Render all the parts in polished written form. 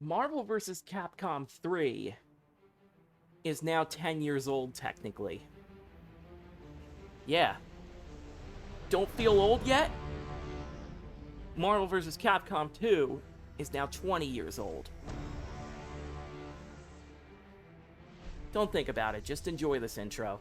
Marvel vs. Capcom 3 is now 10 years old, technically. Yeah. Don't feel old yet? Marvel vs. Capcom 2 is now 20 years old. Don't think about it, just enjoy this intro.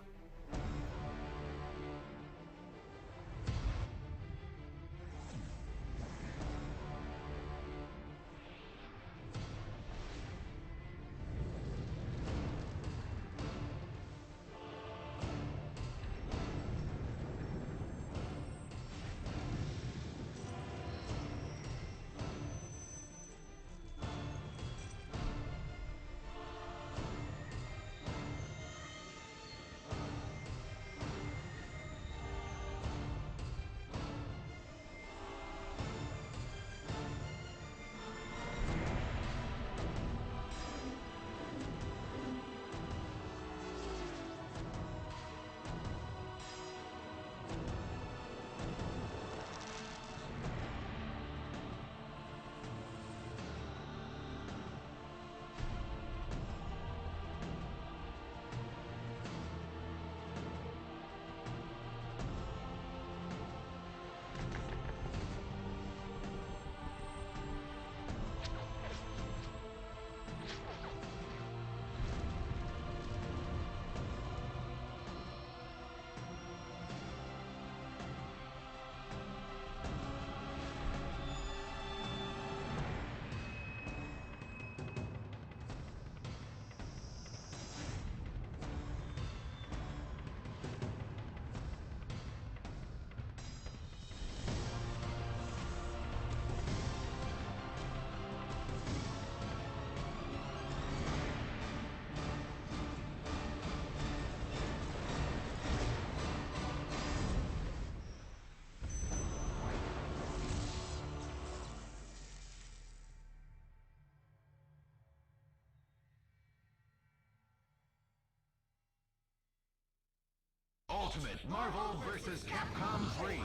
Ultimate Marvel vs. Capcom 3.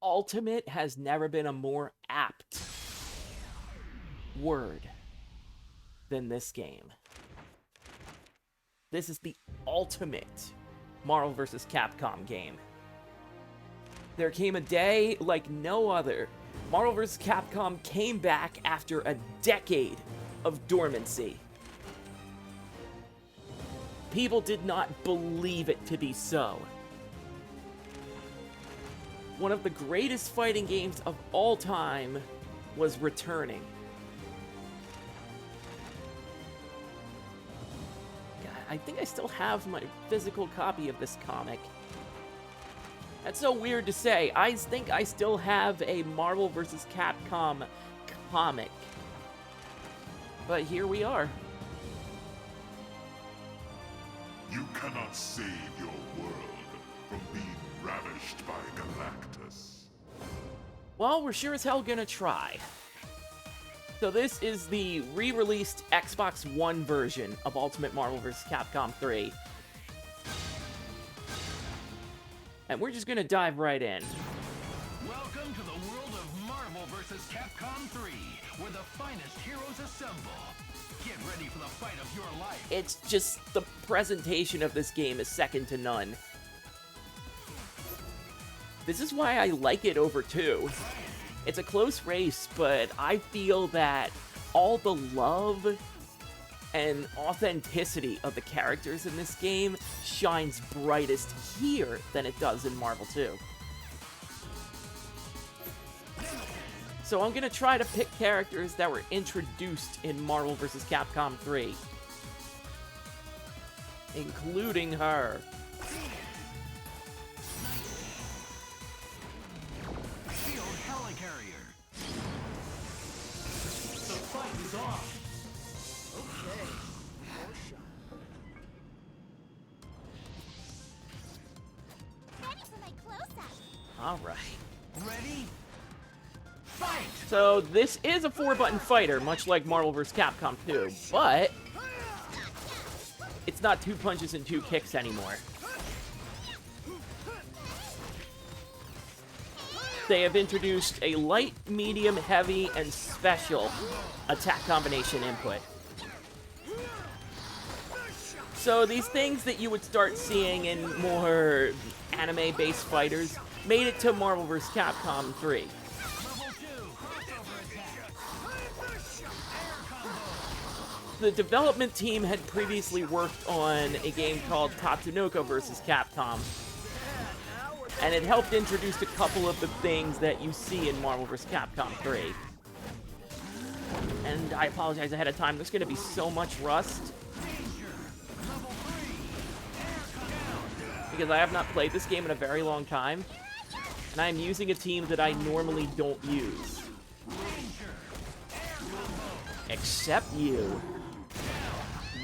Ultimate has never been a more apt word than this game. This is the ultimate Marvel vs. Capcom game. There came a day like no other. Marvel vs. Capcom came back after a decade of dormancy. People did not believe it to be so. One of the greatest fighting games of all time was returning. God, I think I still have my physical copy of this comic. That's so weird to say. I think I still have a Marvel vs. Capcom comic. But here we are. You cannot save your world from being ravished by Galactus. Well, we're sure as hell gonna try. So this is the re-released Xbox One version of Ultimate Marvel vs. Capcom 3. And we're just gonna dive right in. Welcome to the world of Marvel vs. Capcom 3, where the finest heroes assemble. Get ready for the fight of your life. It's just the presentation of this game is second to none. This is why I like it over 2. It's a close race, but I feel that all the love and authenticity of the characters in this game shines brightest here than it does in Marvel 2. So I'm gonna try to pick characters that were introduced in Marvel vs. Capcom 3. Including her. Shield Helicarrier. The fight is on. Okay, more shot. Ready for my close-up. Alright. Ready? Fight! So this is a 4-button fighter, much like Marvel vs. Capcom 2, but it's not 2 punches and 2 kicks anymore. they have introduced a light, medium, heavy, and special attack combination input. So these things that you would start seeing in more anime-based fighters made it to Marvel vs. Capcom 3. The development team had previously worked on a game called Tatsunoko vs. Capcom, and it helped introduce a couple of the things that you see in Marvel vs. Capcom 3. And I apologize ahead of time, there's going to be so much rust, because I have not played this game in a very long time, and I'm using a team that I normally don't use. Except you.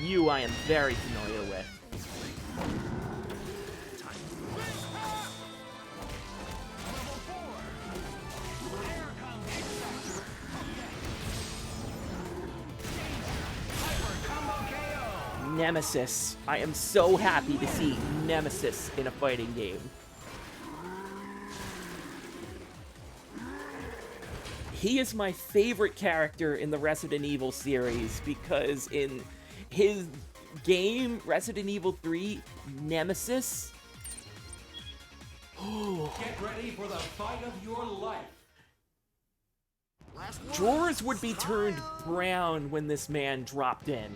You I am very familiar with. Nemesis. I am so happy to see Nemesis in a fighting game. He is my favorite character in the Resident Evil series because in his game, Resident Evil 3, Nemesis... Get ready for the fight of your life. Drawers would be turned brown when this man dropped in.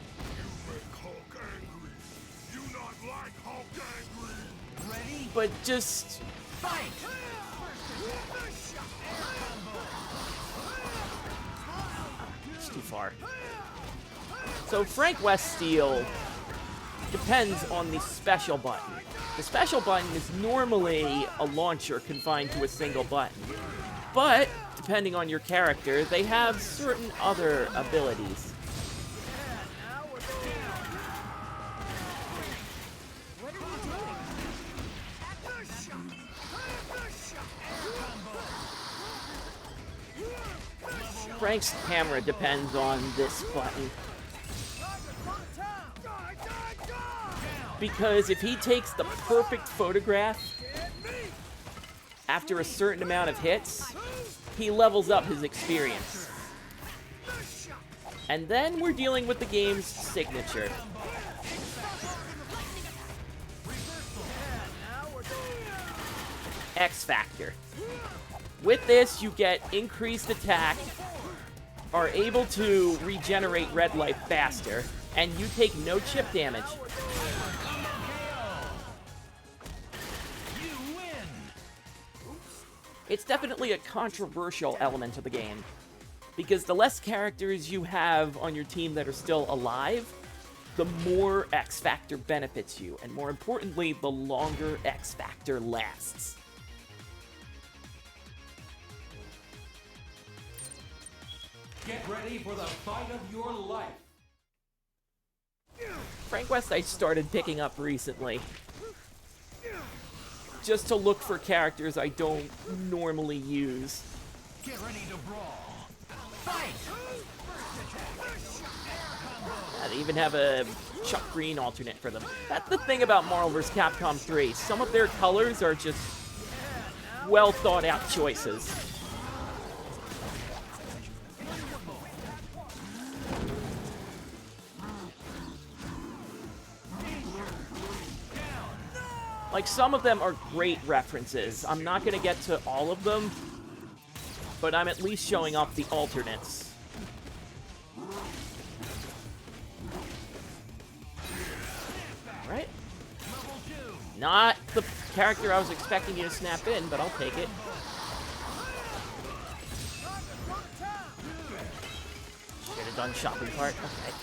But just... Fight! It's too far. So Frank West Steel depends on the special button. The special button is normally a launcher confined to a single button. But, depending on your character, they have certain other abilities. Frank's camera depends on this button. Because if he takes the perfect photograph after a certain amount of hits, he levels up his experience. And then we're dealing with the game's signature. X Factor. With this, you get increased attack, are able to regenerate red life faster, and you take no chip damage. It's definitely a controversial element of the game, because the less characters you have on your team that are still alive, the more X Factor benefits you, and more importantly, the longer X Factor lasts. Get ready for the fight of your life. Frank West I started picking up recently, just to look for characters I don't normally use. Get ready to brawl. Fight! They even have a Chuck Green alternate for them. That's the thing about Marvel vs. Capcom 3. Some of their colors are just well thought out choices. Like, some of them are great references. I'm not going to get to all of them, but I'm at least showing off the alternates. Alright. Not the character I was expecting you to snap in, but I'll take it. Should have done shopping cart. Okay.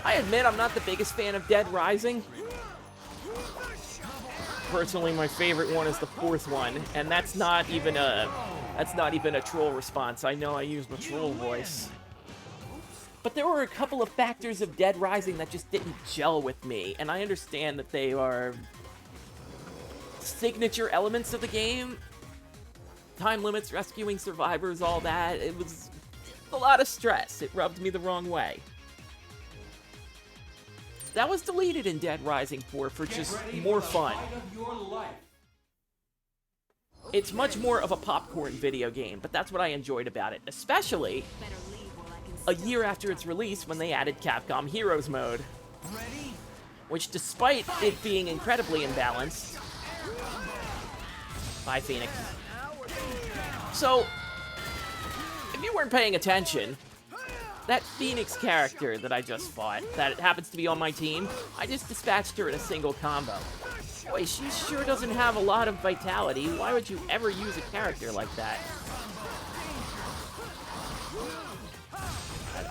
I admit I'm not the biggest fan of Dead Rising. Personally, my favorite one is the fourth one, and that's not even a troll response. I know I use my troll voice. But there were a couple of factors of Dead Rising that just didn't gel with me, and I understand that they are signature elements of the game. Time limits, rescuing survivors, all that. It was a lot of stress. It rubbed me the wrong way. That was deleted in Dead Rising 4 for just more fun. It's much more of a popcorn video game, but that's what I enjoyed about it, especially a year after its release when they added Capcom Heroes mode. Which, despite it being incredibly imbalanced... Bye, Phoenix. So, if you weren't paying attention, that Phoenix character that I just fought, that happens to be on my team, I just dispatched her in a single combo. Boy, she sure doesn't have a lot of vitality. Why would you ever use a character like that?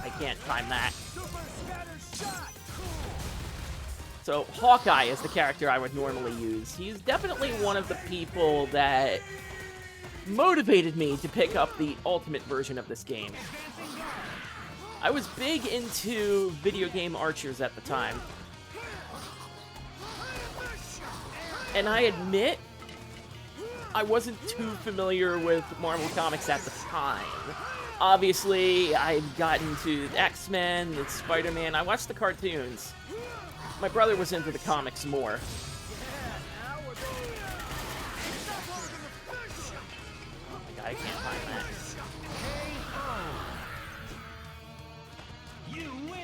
I can't time that. So, Hawkeye is the character I would normally use. He's definitely one of the people that motivated me to pick up the ultimate version of this game. I was big into video game archers at the time. And I admit, I wasn't too familiar with Marvel Comics at the time. Obviously, I'd gotten to X-Men and Spider-Man. I watched the cartoons. My brother was into the comics more. Oh my god, I can't find that.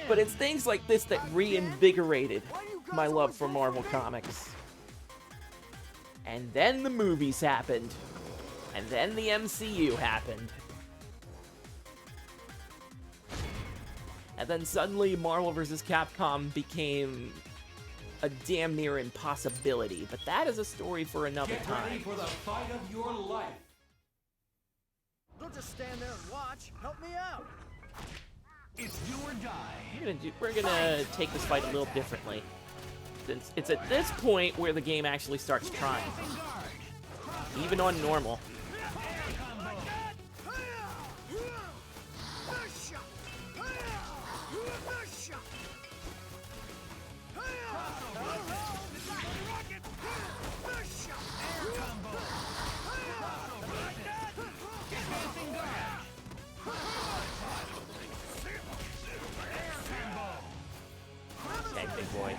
But it's things like this that reinvigorated my love for Marvel Comics. And then the movies happened. And then the MCU happened. And then suddenly Marvel vs. Capcom became a damn near impossibility. But that is a story for another time. Get ready for the fight of your life. Don't just stand there and watch. Help me out. It's do or die. We're gonna take this fight a little differently. Since it's at this point where the game actually starts trying. Even on normal. Okay, big boy.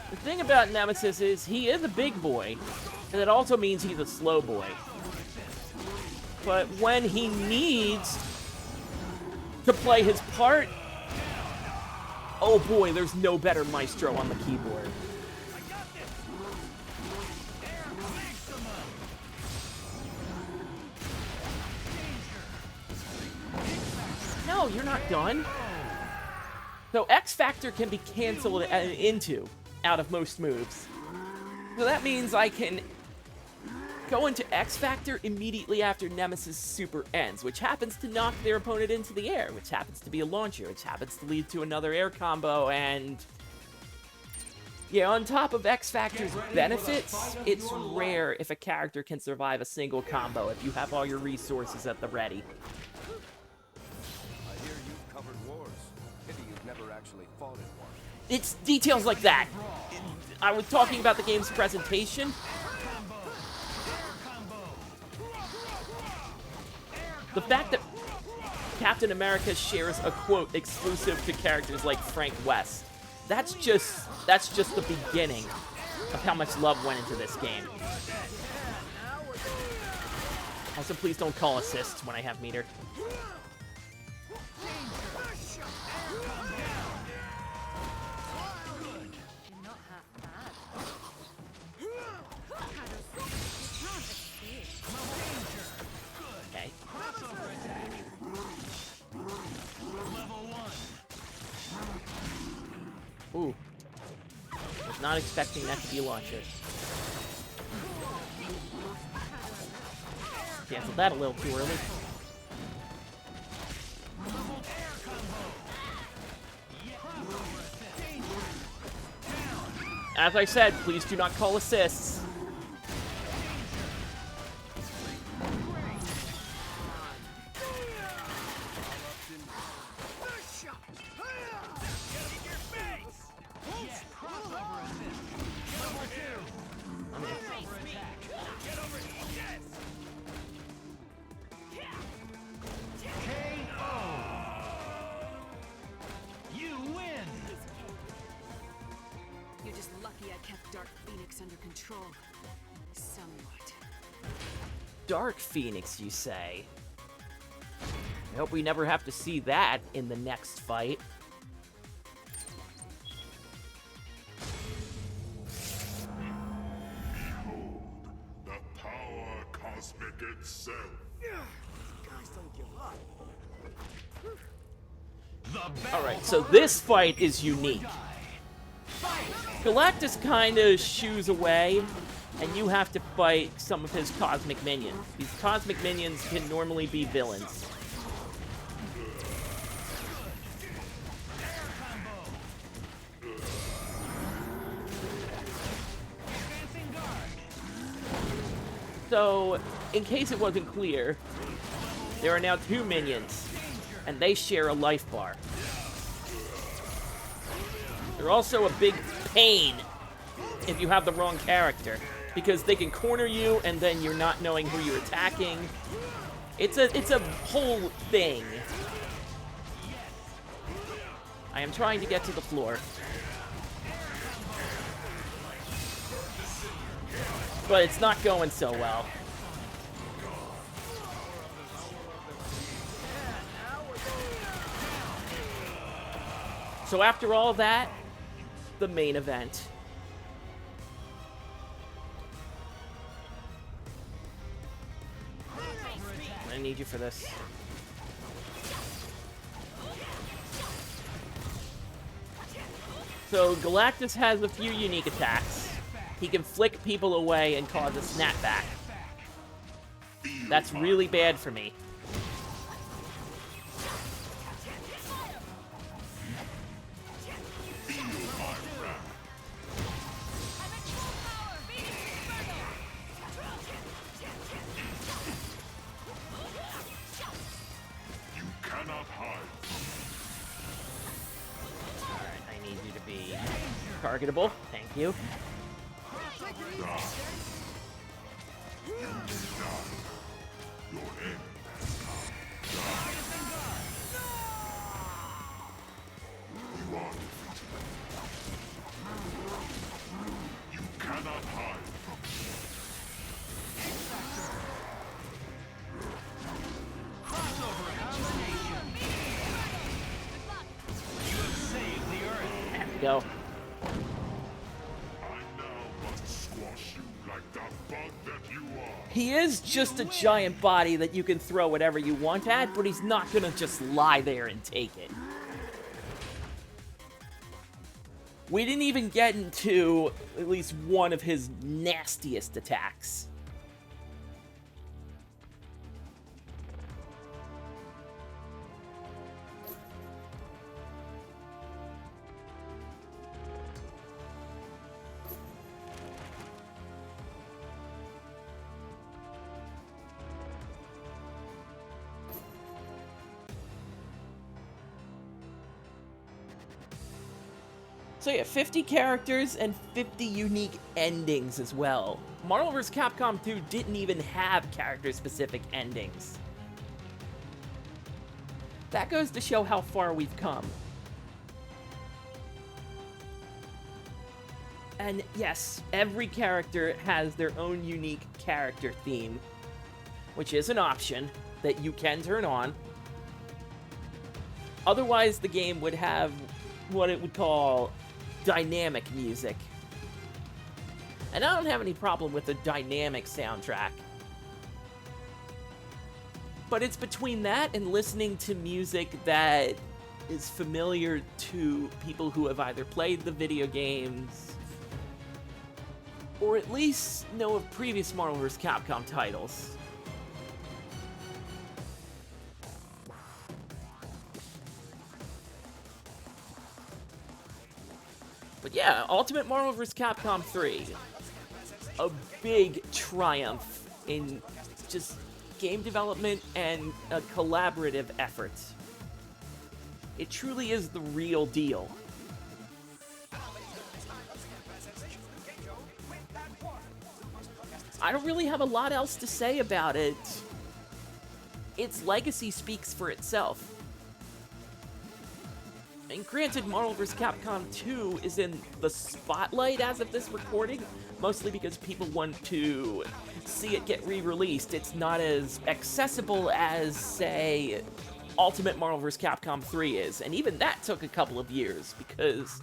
The thing about Nemesis is he is a big boy, and it also means he's a slow boy. But when he needs to play his part, oh boy, there's no better maestro on the keyboard. No, you're not done. So X Factor can be canceled out of most moves. So that means I can go into X Factor immediately after Nemesis super ends, which happens to knock their opponent into the air, which happens to be a launcher, which happens to lead to another air combo, and yeah, on top of X Factor's benefits, it's rare if a character can survive a single combo if you have all your resources at the ready. I hear you've covered wars. Pity you've never actually fought in one. It's details like that. I was talking about the game's presentation. The fact that Captain America shares a quote exclusive to characters like Frank West, that's just the beginning of how much love went into this game. Also, please don't call assists when I have meter. Ooh. Was not expecting that to be a launcher. Canceled that a little too early. As I said, please do not call assists. control. Somewhat. Dark Phoenix, you say? I hope we never have to see that in the next fight. Behold, the power cosmic itself. Guys don't give up. Alright, so this fight is unique. Galactus kind of shoos away, and you have to fight some of his cosmic minions. These cosmic minions can normally be villains. So, in case it wasn't clear, there are now 2 minions, and they share a life bar. They're also a big pain if you have the wrong character, because they can corner you and then you're not knowing who you're attacking. It's a whole thing. I am trying to get to the floor. But it's not going so well. So after all that, the main event. I need you for this. So Galactus has a few unique attacks. He can flick people away and cause a snapback. That's really bad for me. You cannot hide. Alright, I need you to be targetable. Thank you. Your end. You are defeated. You cannot hide from me. There we go. I now must squash you like the bug that you are. He is just a giant body that you can throw whatever you want at, but he's not gonna just lie there and take it. We didn't even get into at least one of his nastiest attacks. So yeah, 50 characters and 50 unique endings as well. Marvel vs. Capcom 2 didn't even have character-specific endings. That goes to show how far we've come. And yes, every character has their own unique character theme, which is an option that you can turn on. Otherwise, the game would have what it would call dynamic music. And I don't have any problem with a dynamic soundtrack. But it's between that and listening to music that is familiar to people who have either played the video games or at least know of previous Marvel vs. Capcom titles. But yeah, Ultimate Marvel vs. Capcom 3. A big triumph in just game development and a collaborative effort. It truly is the real deal. I don't really have a lot else to say about it. Its legacy speaks for itself. And granted, Marvel vs. Capcom 2 is in the spotlight as of this recording, mostly because people want to see it get re-released. It's not as accessible as, say, Ultimate Marvel vs. Capcom 3 is, and even that took a couple of years, because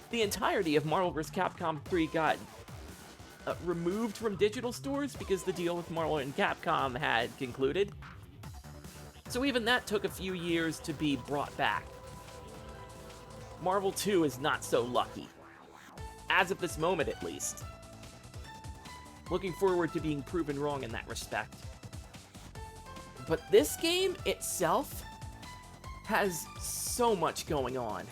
the entirety of Marvel vs. Capcom 3 got removed from digital stores because the deal with Marvel and Capcom had concluded. So even that took a few years to be brought back. Marvel 2 is not so lucky. As of this moment, at least. Looking forward to being proven wrong in that respect. But this game itself has so much going on.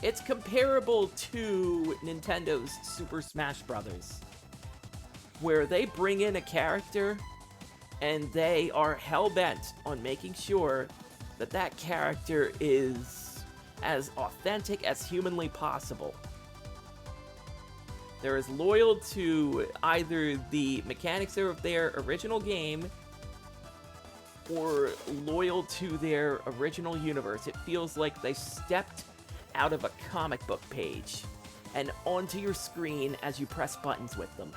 It's comparable to Nintendo's Super Smash Bros., where they bring in a character and they are hell-bent on making sure that that character is as authentic as humanly possible. They're as loyal to either the mechanics of their original game or loyal to their original universe. It feels like they stepped out of a comic book page and onto your screen as you press buttons with them.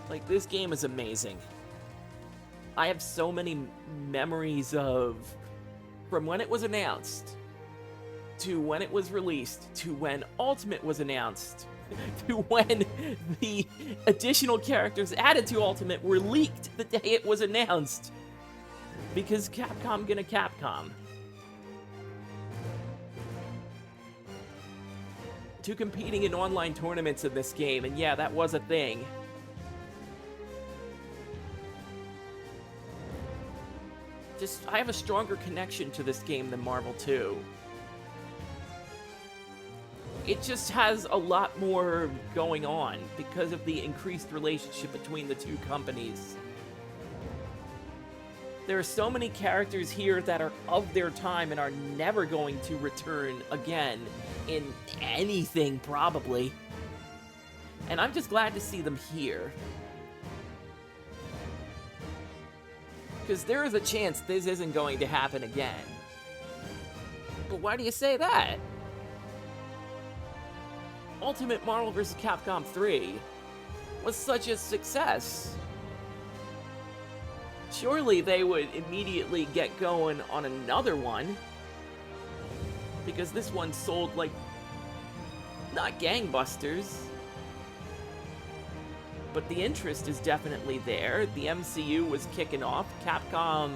Like, this game is amazing. I have so many memories of from when it was announced, to when it was released, to when Ultimate was announced, to when the additional characters added to Ultimate were leaked the day it was announced. Because Capcom gonna Capcom. To competing in online tournaments in this game, and yeah, that was a thing. I have a stronger connection to this game than Marvel 2. It just has a lot more going on because of the increased relationship between the two companies. There are so many characters here that are of their time and are never going to return again in anything, probably. And I'm just glad to see them here. Because there is a chance this isn't going to happen again. But why do you say that? Ultimate Marvel vs. Capcom 3 was such a success. Surely they would immediately get going on another one. Because this one sold like, not gangbusters, but the interest is definitely there. The MCU was kicking off. Capcom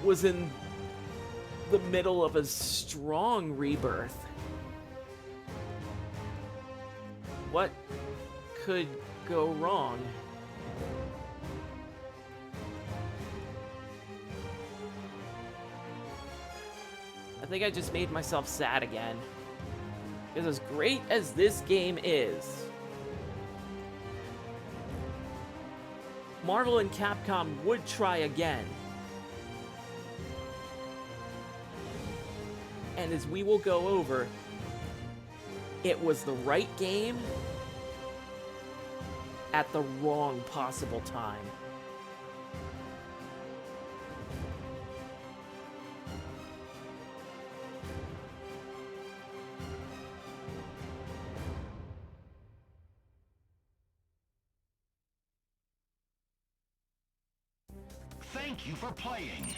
was in the middle of a strong rebirth. What could go wrong? I think I just made myself sad again. Because as great as this game is, Marvel and Capcom would try again. And as we will go over, it was the right game at the wrong possible time. Thank you for playing.